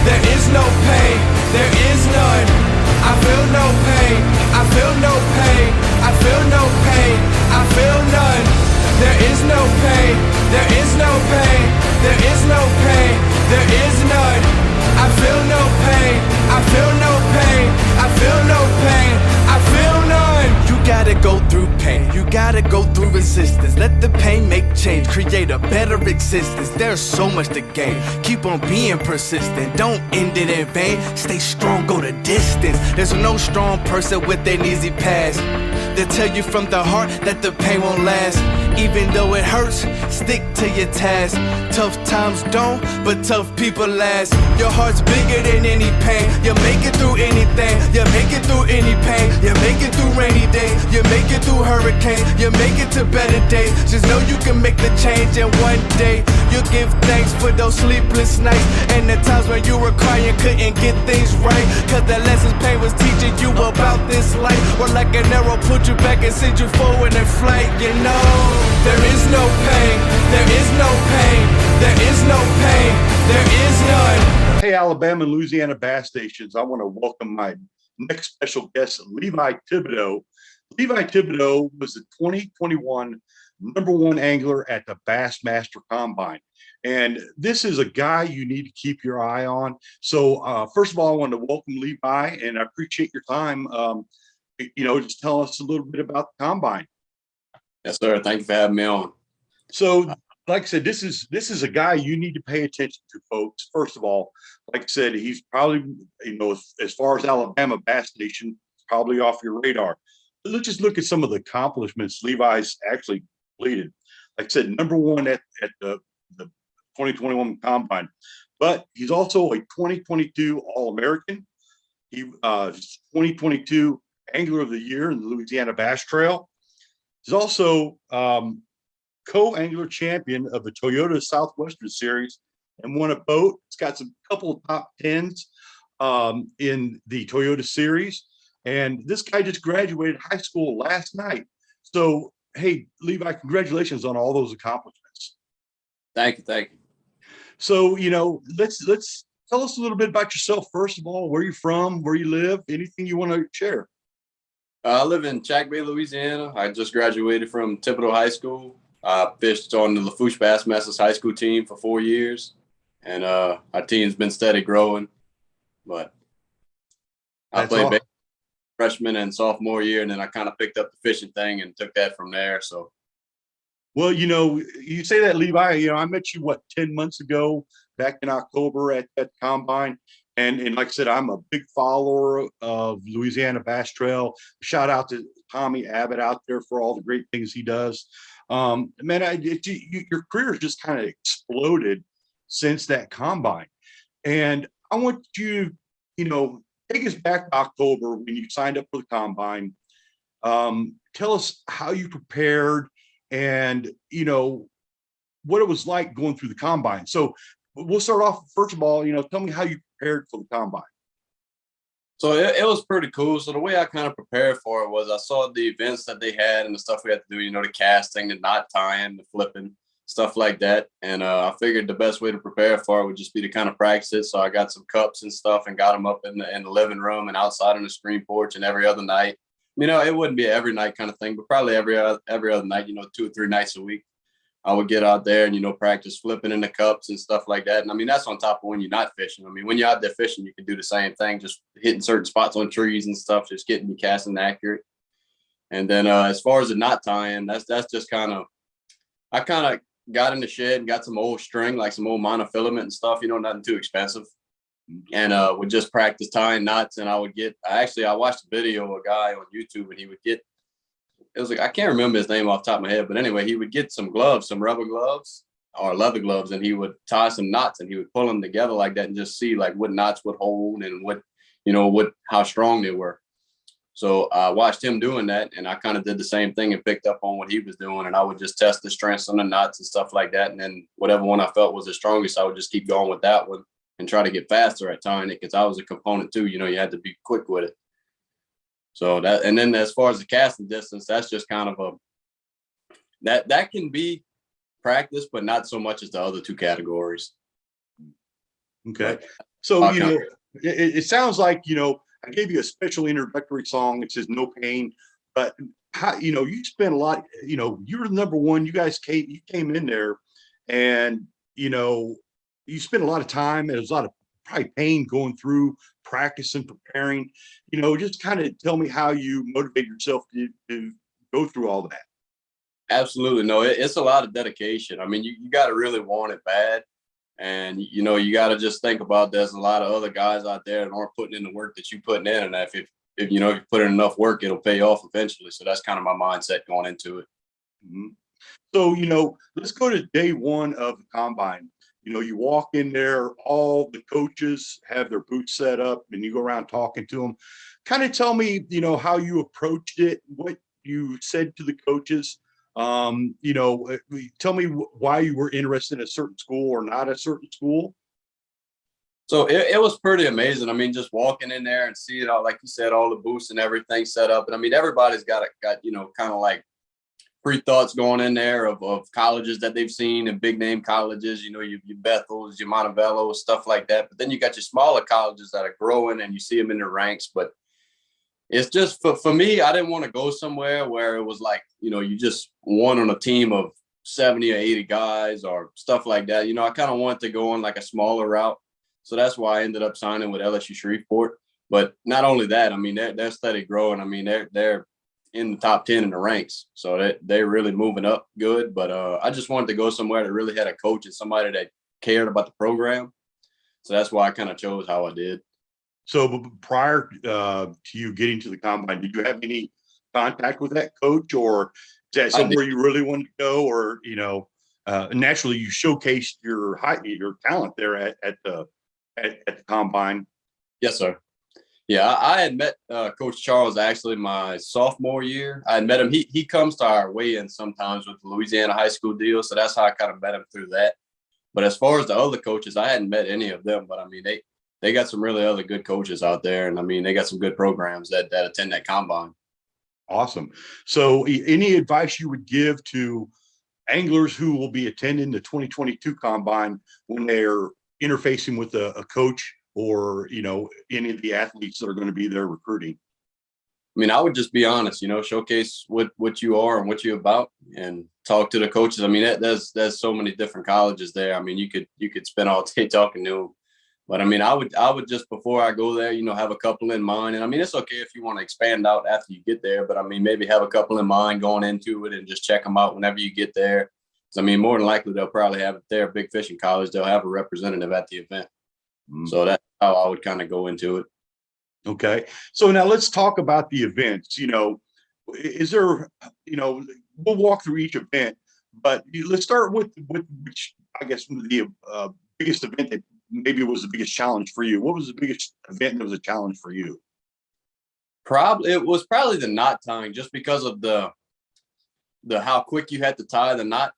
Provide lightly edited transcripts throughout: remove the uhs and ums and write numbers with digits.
there is no pain, there is none. I feel no pain, I feel no pain, I feel no pain, I feel none. There is no pain, there is no pain, there is no pain, there is none. I feel no pain, I feel no pain, I feel no pain, I feel none. You gotta go through pain, you gotta go through resistance. Let the pain make change, create a better existence. There's so much to gain, keep on being persistent. Don't end it in vain, stay strong, go the distance. There's no strong person with an easy pass. They'll tell you from the heart that the pain won't last. Even though it hurts, stick to your task. Tough times don't, but tough people last. Your heart's bigger than any pain. You make it through anything. You make it through any pain. You make it through rainy days. You make it through hurricanes. You make it to better days. Just know you can make the change, and one day you'll give thanks for those sleepless nights and the times when you were crying, couldn't get things right. Cause the lessons pain was teaching you about this life. Or like an arrow, put you back and send you forward in flight, you know. There is no pain, there is no pain, there is no pain, there is none. Hey, Alabama and Louisiana Bass Stations, I want to welcome my next special guest, Levi Thibodaux. Levi Thibodaux was the 2021 #1 angler at the Bassmaster Combine. And this is a guy you need to keep your eye on. So first of all, I want to welcome Levi, and I appreciate your time. Just tell us a little bit about the Combine. Yes, sir. Thank you for having me on. So, like I said, this is a guy you need to pay attention to, folks. First of all, like I said, he's probably, as far as Alabama Bass Station, probably off your radar. But let's just look at some of the accomplishments Levi's actually completed. Like I said, #1 at the 2021 Combine, but he's also a 2022 All-American. He 2022 Angler of the Year in the Louisiana Bass Trail. He's also co-angler champion of the Toyota Southwestern Series and won a boat. He's got some couple of top tens in the Toyota Series. And this guy just graduated high school last night. So, hey, Levi, congratulations on all those accomplishments. Thank you. Thank you. So, let's tell us a little bit about yourself. First of all, where you're from, where you live, anything you want to share. I live in Chack Bay, Louisiana. I just graduated from Thibodaux High School. I fished on the Lafourche Bassmasters high school team for 4 years, and our team's been steady growing. But I played freshman and sophomore year, and then I kind of picked up the fishing thing and took that from there. So, well, you say that, Levi. I met you 10 months ago, back in October at that Combine. And like I said, I'm a big follower of Louisiana Bass Trail. Shout out to Tommy Abbott out there for all the great things he does. Man, your career has just kind of exploded since that Combine. And I want you, take us back to October when you signed up for the Combine. Tell us how you prepared and, what it was like going through the Combine. So we'll start off, first of all, tell me how you prepared for the Combine. So it was pretty cool. So the way I kind of prepared for it was I saw the events that they had and the stuff we had to do, the casting, the knot tying, the flipping, stuff like that. And I figured the best way to prepare for it would just be to kind of practice it. So I got some cups and stuff and got them up in the living room and outside on the screen porch, and every other night. It wouldn't be every night kind of thing, but probably every other night, 2 or 3 nights a week. I would get out there and, practice flipping in the cups and stuff like that. And that's on top of when you're not fishing. When you're out there fishing, you can do the same thing, just hitting certain spots on trees and stuff, just getting your casting accurate. And then as far as the knot tying, that's just I kind of got in the shed and got some old string, like some old monofilament and stuff, nothing too expensive. And would just practice tying knots. And I watched a video of a guy on YouTube, and he would get, it was like, I can't remember his name off the top of my head, but anyway, he would get some gloves, some rubber gloves or leather gloves, and he would tie some knots and he would pull them together like that and just see like what knots would hold and how strong they were. So I watched him doing that, and I kind of did the same thing and picked up on what he was doing, and I would just test the strengths on the knots and stuff like that. And then whatever one I felt was the strongest, I would just keep going with that one and try to get faster at tying it, because I was a component too. You had to be quick with it. So that, and then as far as the casting distance, that's just kind of that can be practice, but not so much as the other two categories. Okay. So, it sounds like, I gave you a special introductory song. It says No Pain, but how, you spent a lot, you were the number one. You came in there and, you spent a lot of time. There was a lot of probably pain going through practice and preparing, just kind of tell me how you motivate yourself to go through all that. Absolutely. No, it's a lot of dedication. I mean, you got to really want it bad. And, you got to just think about there's a lot of other guys out there that aren't putting in the work that you're putting in. And if you put in enough work, it'll pay off eventually. So that's kind of my mindset going into it. Mm-hmm. So, let's go to day one of the combine. You walk in there, all the coaches have their boots set up and you go around talking to them. Kind of tell me, how you approached it, what you said to the coaches. Tell me why you were interested in a certain school or not a certain school. So it was pretty amazing. I mean, just walking in there and seeing all, like you said, all the booths and everything set up. And I mean, everybody's got kind of like pre-thoughts going in there of colleges that they've seen and big name colleges, your Bethels, your Montevellos, stuff like that. But then you got your smaller colleges that are growing and you see them in the ranks. But it's just for me, I didn't want to go somewhere where it was like, you just won on a team of 70 or 80 guys or stuff like that. I kind of wanted to go on like a smaller route. So that's why I ended up signing with LSU Shreveport. But not only that, I mean, they're steady growing. I mean, they're in the top 10 in the ranks. So they're really moving up good. But I just wanted to go somewhere that really had a coach and somebody that cared about the program. So that's why I kind of chose how I did. So prior to you getting to the combine, did you have any contact with that coach, or is that somewhere you really wanted to go? Or, naturally you showcased your talent there at the combine. Yes, sir. Yeah, I had met Coach Charles actually my sophomore year. I had met him. He comes to our weigh-in sometimes with the Louisiana high school deal. So that's how I kind of met him through that. But as far as the other coaches, I hadn't met any of them. But I mean, they got some really other good coaches out there. And I mean, they got some good programs that attend that combine. Awesome. So any advice you would give to anglers who will be attending the 2022 combine when they're interfacing with a coach or, any of the athletes that are going to be there recruiting? I mean, I would just be honest, showcase what you are and what you're about and talk to the coaches. I mean, there's so many different colleges there. I mean, you could spend all day talking to them. But I mean, I would just, before I go there, have a couple in mind. And I mean, it's okay if you want to expand out after you get there, but I mean, maybe have a couple in mind going into it and just check them out whenever you get there. So, I mean, more than likely, they'll probably have, if they're a big fishing college, they'll have a representative at the event. Mm-hmm. So that's how I would kind of go into it. Okay. So now let's talk about the events. Is there, we'll walk through each event, but let's start with which, I guess, the biggest event that maybe was the biggest challenge for you. What was the biggest event that was a challenge for you? It was probably the knot tying, just because of the how quick you had to tie the knot.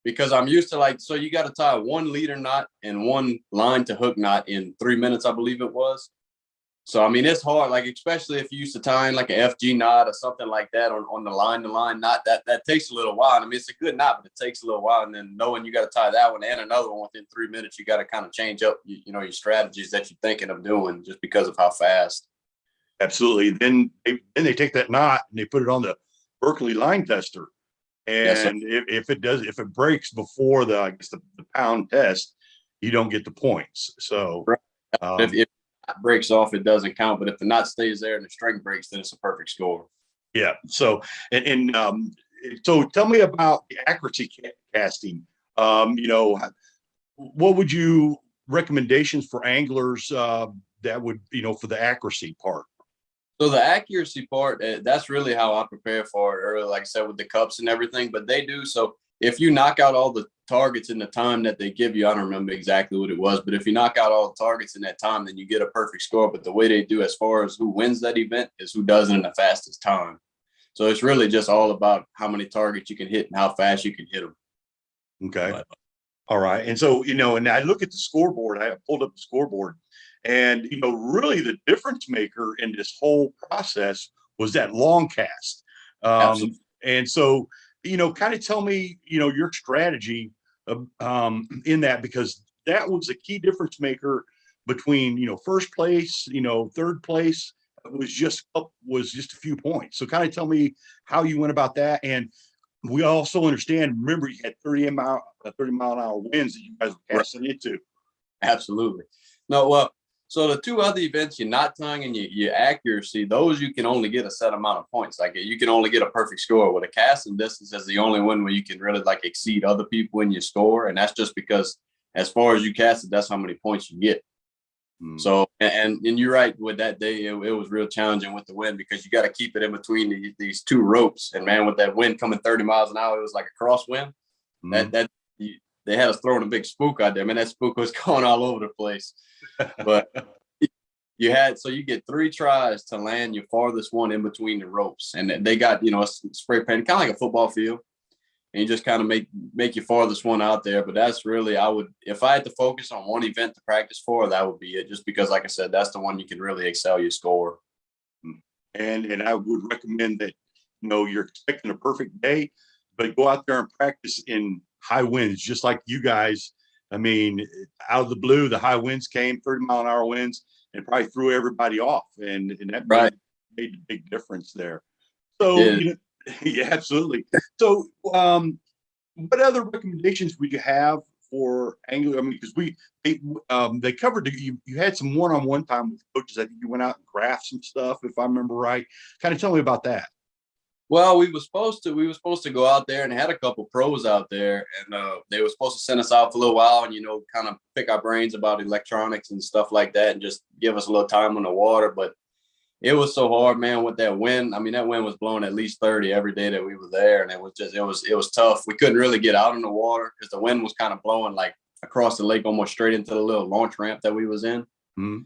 Because I'm used to so you got to tie 1 leader knot and 1 line to hook knot in 3 minutes, I believe it was. So, I mean, it's hard, especially if you used to tying like an FG knot or something like that on the line-to-line knot, that takes a little while. I mean, it's a good knot, but it takes a little while. And then knowing you got to tie that one and another one within 3 minutes, you got to kind of change up, your strategies that you're thinking of doing just because of how fast. Absolutely. Then they take that knot and they put it on the Berkeley line tester. And yes, if it breaks before the pound test, you don't get the points. So if it breaks off, it doesn't count. But if the knot stays there and the string breaks, then it's a perfect score. Yeah. So so tell me about the accuracy casting. What would you recommendations for anglers that would for the accuracy part? So the accuracy part, that's really how I prepare for it early, like I said, with the cups and everything. But they do. So if you knock out all the targets in the time that they give you, I don't remember exactly what it was, but if you knock out all the targets in that time, then you get a perfect score. But the way they do as far as who wins that event is who does it in the fastest time. So it's really just all about how many targets you can hit and how fast you can hit them. Okay. All right. And so, and I look at the scoreboard, I pulled up the scoreboard. And, really the difference maker in this whole process was that long cast. And so, kind of tell me, your strategy in that, because that was a key difference maker between, first place, third place was just a few points. So kind of tell me how you went about that. And we also understand, remember, you had 30-mile-an-hour winds that you guys were casting into. Absolutely. No, well, so the two other events, your knot tying and your accuracy, those you can only get a set amount of points. Like you can only get a perfect score. With a casting distance is the only one where you can really like exceed other people in your score. And that's just because as far as you cast it, that's how many points you get. So, and you're right, with that day, it was real challenging with the wind because you got to keep it in between these two ropes. And man, with that wind coming 30 miles an hour, it was like a crosswind. They had us throwing a big spook out there. Man, that spook was going all over the place. But you get 3 tries to land your farthest one in between the ropes. And they got, a spray paint, kind of like a football field. And you just kind of make your farthest one out there. But that's really, if I had to focus on one event to practice for, that would be it. Just because, like I said, that's the one you can really excel your score. And I would recommend that, you're expecting a perfect day, but go out there and practice in high winds, just like you guys. I mean, out of the blue, the high winds came, 30-mile-an-hour winds, and probably threw everybody off. And that made a big difference there. So, yeah, absolutely. So, what other recommendations would you have for angler? I mean, because they covered you had some one-on-one time with coaches. I think you went out and graphed some stuff, if I remember right. Kind of tell me about that. Well, we were supposed to go out there and had a couple pros out there, and they were supposed to send us out for a little while and kind of pick our brains about electronics and stuff like that, and just give us a little time on the water. But it was so hard, man, with that wind. I mean, that wind was blowing at least 30 every day that we were there, and it was tough. We couldn't really get out in the water because the wind was kind of blowing like across the lake, almost straight into the little launch ramp that we was in. So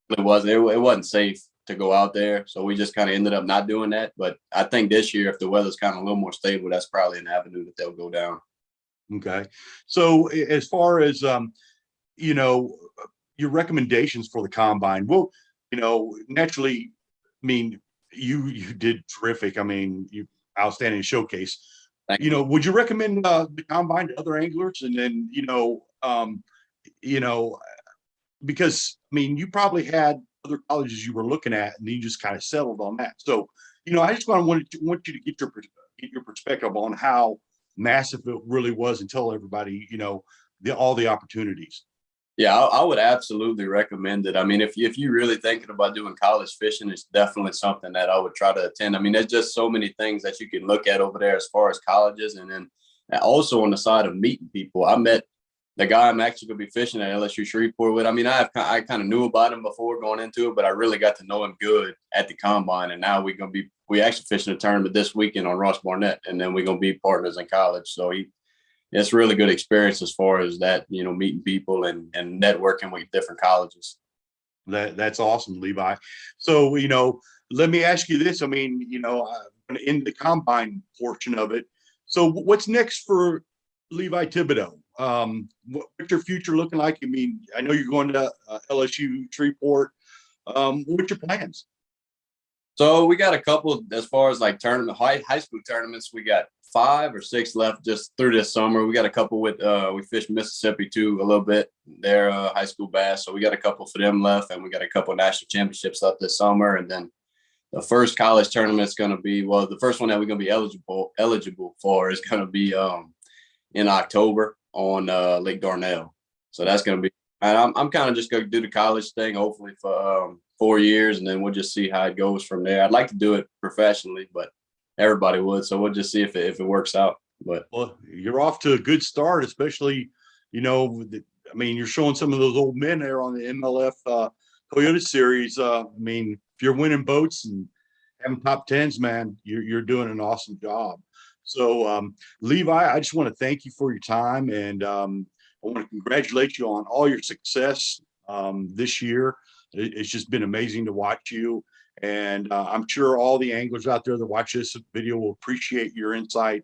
it wasn't safe to go out there, so we just kind of ended up not doing that. But I think this year, if the weather's kind of a little more stable, that's probably an avenue that they'll go down. Okay, so as far as your recommendations for the combine, well, naturally, I mean, you did terrific. I mean, you outstanding showcase. Would you recommend the combine to other anglers? And then because I mean, you probably had other colleges you were looking at, and you just kind of settled on that. So, I just want you to get your perspective on how massive it really was, and tell everybody, all the opportunities. Yeah, I would absolutely recommend it. I mean, if you're really thinking about doing college fishing, it's definitely something that I would try to attend. I mean, there's just so many things that you can look at over there as far as colleges. And then also on the side of meeting people, I met the guy I'm actually going to be fishing at LSU Shreveport with. I mean, I kind of knew about him before going into it, but I really got to know him good at the combine. And now we actually fishing a tournament this weekend on Ross Barnett, and then we're going to be partners in college. So it's really good experience as far as that, meeting people and networking with different colleges. That's awesome, Levi. So, let me ask you this. I mean, in the combine portion of it. So what's next for Levi Thibodaux? What's your future looking like? I mean, I know you're going to LSU Shreveport. What's your plans? So we got a couple as far as like high school tournaments. We got 5 or 6 left just through this summer. We got a couple with we fished Mississippi too a little bit. They're high school bass, so we got a couple for them left, and we got a couple national championships left this summer. And then the first college tournament is going to be the first one that we're going to be eligible for is going to be in October on Lake Darnell. So that's going to be. And I'm kind of just going to do the college thing, hopefully for 4 years, and then we'll just see how it goes from there. I'd like to do it professionally, but everybody would. So we'll just see if it works out. But well, you're off to a good start, especially, I mean, you're showing some of those old men there on the MLF Toyota Series. I mean, if you're winning boats and having top 10s, man, you're doing an awesome job. So, Levi, I just want to thank you for your time, and I want to congratulate you on all your success this year. It's just been amazing to watch you. And I'm sure all the anglers out there that watch this video will appreciate your insight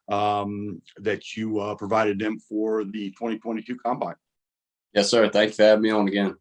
that you provided them for the 2022 Combine. Yes, sir. Thank you for having me on again.